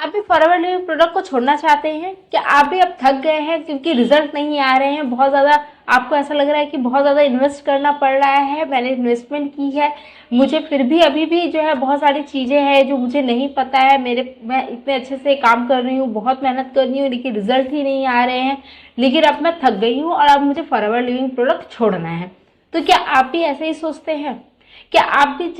आप भी forever living product को छोड़ना चाहते हैं? क्या आप भी अब थक गए हैं क्योंकि रिजल्ट नहीं आ रहे हैं? बहुत ज़्यादा आपको ऐसा लग रहा है कि बहुत ज़्यादा इन्वेस्ट करना पड़ रहा है, मैंने इन्वेस्टमेंट की है, मुझे फिर भी अभी भी जो है बहुत सारी चीज़ें हैं जो मुझे नहीं पता है, मैं इतने अच्छे से काम कर रही हूँ, बहुत मेहनत कर रही हूँ, लेकिन रिजल्ट ही नहीं आ रहे हैं, लेकिन अब मैं थक गई हूँ और अब मुझे फॉरएवर लिविंग प्रोडक्ट छोड़ना है। तो क्या आप भी ऐसे ही सोचते हैं? क्या आप भी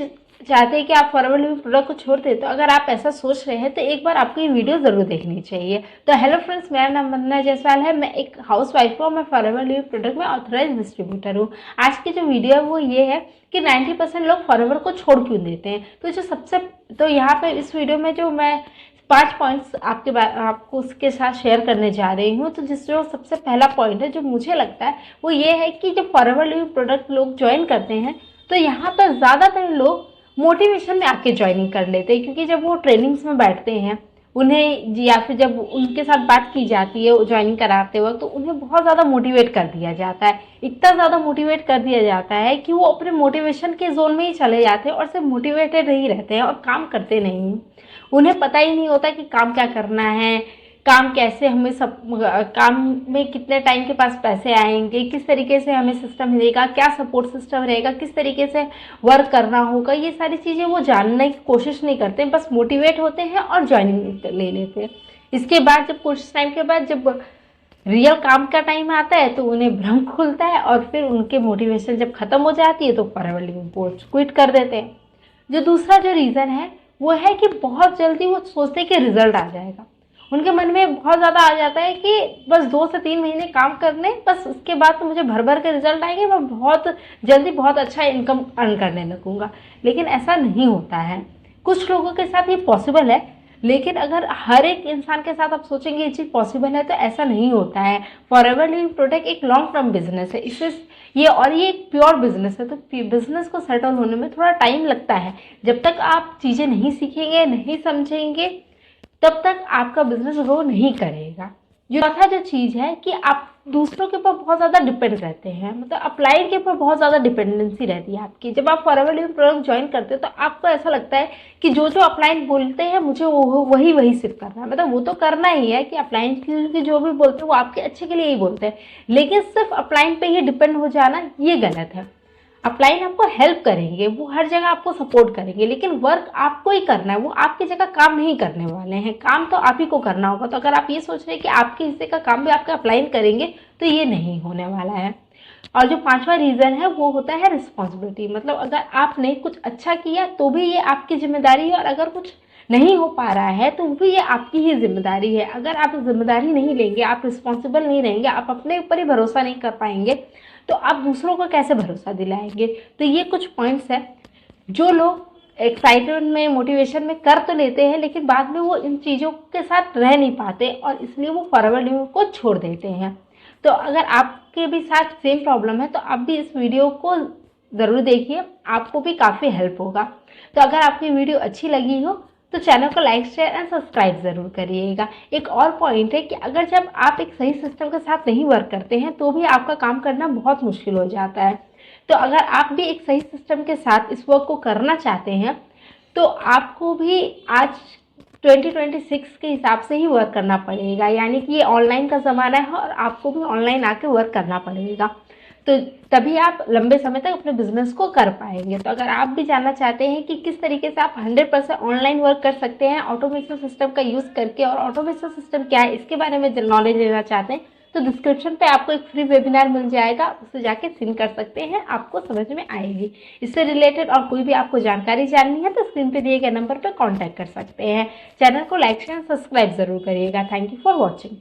चाहते हैं कि आप फॉरएवर लिविंग प्रोडक्ट को छोड़ दें? तो अगर आप ऐसा सोच रहे हैं तो एक बार आपको ये वीडियो ज़रूर देखनी चाहिए। तो हेलो फ्रेंड्स, मेरा नाम वंदना जायसवाल है, मैं एक हाउस वाइफ हूँ, मैं फॉरएवर लिविंग प्रोडक्ट में ऑथराइज डिस्ट्रीब्यूटर हूँ। आज की जो वीडियो है वो ये है कि 90% लोग फॉरएवर को छोड़ क्यों देते हैं। तो यहाँ पे इस वीडियो में जो मैं 5 पॉइंट्स आपको उसके साथ शेयर करने जा रही हूँ। तो जो सबसे पहला पॉइंट है जो मुझे लगता है वो ये है कि जब फॉरएवर लिविंग प्रोडक्ट लोग ज्वाइन करते हैं तो यहाँ पर ज़्यादातर लोग मोटिवेशन में आके ज्वाइनिंग कर लेते हैं, क्योंकि जब वो ट्रेनिंग्स में बैठते हैं उन्हें या फिर जब उनके साथ बात की जाती है ज्वाइनिंग कराते वक्त, तो उन्हें बहुत ज़्यादा मोटिवेट कर दिया जाता है। इतना ज़्यादा मोटिवेट कर दिया जाता है कि वो अपने मोटिवेशन के जोन में ही चले जाते हैं और सिर्फ मोटिवेटेड ही रहते हैं और काम करते नहीं। उन्हें पता ही नहीं होता कि काम क्या करना है, काम कैसे हमें काम में कितने टाइम के पास पैसे आएंगे, किस तरीके से हमें सिस्टम मिलेगा, क्या सपोर्ट सिस्टम रहेगा, किस तरीके से वर्क करना होगा, ये सारी चीज़ें वो जानने की कोशिश नहीं करते, बस मोटिवेट होते हैं और ज्वाइनिंग ले लेते हैं। इसके बाद जब कुछ टाइम के बाद जब रियल काम का टाइम आता है तो उन्हें भ्रम खुलता है और फिर उनके मोटिवेशन जब खत्म हो जाती है तो फॉरएवर लिविंग पोस्ट क्विट कर देते हैं। जो दूसरा जो रीज़न है वो है कि बहुत जल्दी वो सोचते हैं कि रिजल्ट आ जाएगा। उनके मन में बहुत ज़्यादा आ जाता है कि बस 2 से 3 महीने काम करने, बस उसके बाद तो मुझे भर भर के रिजल्ट आएंगे, मैं बहुत जल्दी बहुत अच्छा इनकम अर्न करने लगूंगा। लेकिन ऐसा नहीं होता है। कुछ लोगों के साथ ये पॉसिबल है, लेकिन अगर हर एक इंसान के साथ आप सोचेंगे ये चीज़ पॉसिबल है तो ऐसा नहीं होता है। फॉरएवर लिविंग प्रोडक्ट एक लॉन्ग टर्म बिजनेस है, ये एक प्योर बिजनेस है। तो बिजनेस को सेटल होने में थोड़ा टाइम लगता है। जब तक आप चीज़ें नहीं सीखेंगे, नहीं समझेंगे, तब तक आपका बिजनेस ग्रो नहीं करेगा। जो चौथा जो चीज़ है कि आप दूसरों के ऊपर बहुत ज़्यादा डिपेंड रहते हैं, मतलब अपलाइन के ऊपर बहुत ज़्यादा डिपेंडेंसी रहती है आपकी। जब आप फॉरएवर लिविंग प्रोडक्ट ज्वाइन करते हैं तो आपको ऐसा लगता है कि जो जो अपलाइन बोलते हैं मुझे वही सिर्फ करना है, मतलब वो तो करना ही है कि अपलाइन की जो भी बोलते हैं वो आपके अच्छे के लिए ही बोलते हैं, लेकिन सिर्फ अपलाइन पे ही डिपेंड हो जाना ये गलत है। अपलाइन आपको हेल्प करेंगे, वो हर जगह आपको सपोर्ट करेंगे, लेकिन वर्क आपको ही करना है, वो आपकी जगह काम नहीं करने वाले हैं। काम तो आप ही को करना होगा। तो अगर आप ये सोच रहे हैं कि आपके हिस्से का काम भी आपका अपलाइन करेंगे तो ये नहीं होने वाला है। और जो 5वां रीज़न है वो होता है रिस्पॉन्सिबिलिटी। मतलब अगर आपने कुछ अच्छा किया तो भी ये आपकी जिम्मेदारी है, और अगर कुछ नहीं हो पा रहा है तो भी ये आपकी ही जिम्मेदारी है। अगर आप जिम्मेदारी नहीं लेंगे, आप रिस्पॉन्सिबल नहीं रहेंगे, आप अपने ऊपर ही भरोसा नहीं कर पाएंगे, तो आप दूसरों को कैसे भरोसा दिलाएंगे। तो ये कुछ पॉइंट्स हैं जो लोग एक्साइटमेंट में, मोटिवेशन में कर तो लेते हैं, लेकिन बाद में वो इन चीज़ों के साथ रह नहीं पाते और इसलिए वो फॉरएवर लिविंग को छोड़ देते हैं। तो अगर आपके भी साथ सेम प्रॉब्लम है तो आप भी इस वीडियो को ज़रूर देखिए, आपको भी काफ़ी हेल्प होगा। तो अगर आपकी वीडियो अच्छी लगी हो तो चैनल को लाइक, शेयर एंड सब्सक्राइब ज़रूर करिएगा। एक और पॉइंट है कि अगर जब आप एक सही सिस्टम के साथ नहीं वर्क करते हैं तो भी आपका काम करना बहुत मुश्किल हो जाता है। तो अगर आप भी एक सही सिस्टम के साथ इस वर्क को करना चाहते हैं तो आपको भी आज 2026 के हिसाब से ही वर्क करना पड़ेगा, यानी कि ये ऑनलाइन का ज़माना है और आपको भी ऑनलाइन आके वर्क करना पड़ेगा। तो तभी आप लंबे समय तक अपने बिजनेस को कर पाएंगे। तो अगर आप भी जानना चाहते हैं कि किस तरीके से आप 100% ऑनलाइन वर्क कर सकते हैं ऑटोमेशन सिस्टम का यूज़ करके, और ऑटोमेशन सिस्टम क्या है इसके बारे में नॉलेज लेना चाहते हैं, तो डिस्क्रिप्शन पे आपको एक फ्री वेबिनार मिल जाएगा, उससे जाके सीन कर सकते हैं, आपको समझ में आएगी। इससे रिलेटेड और कोई भी आपको जानकारी जाननी है तो स्क्रीन पे दिए गए नंबर पर कॉन्टैक्ट कर सकते हैं। चैनल को लाइक, शेयर, सब्सक्राइब जरूर करिएगा। Thank you for watching.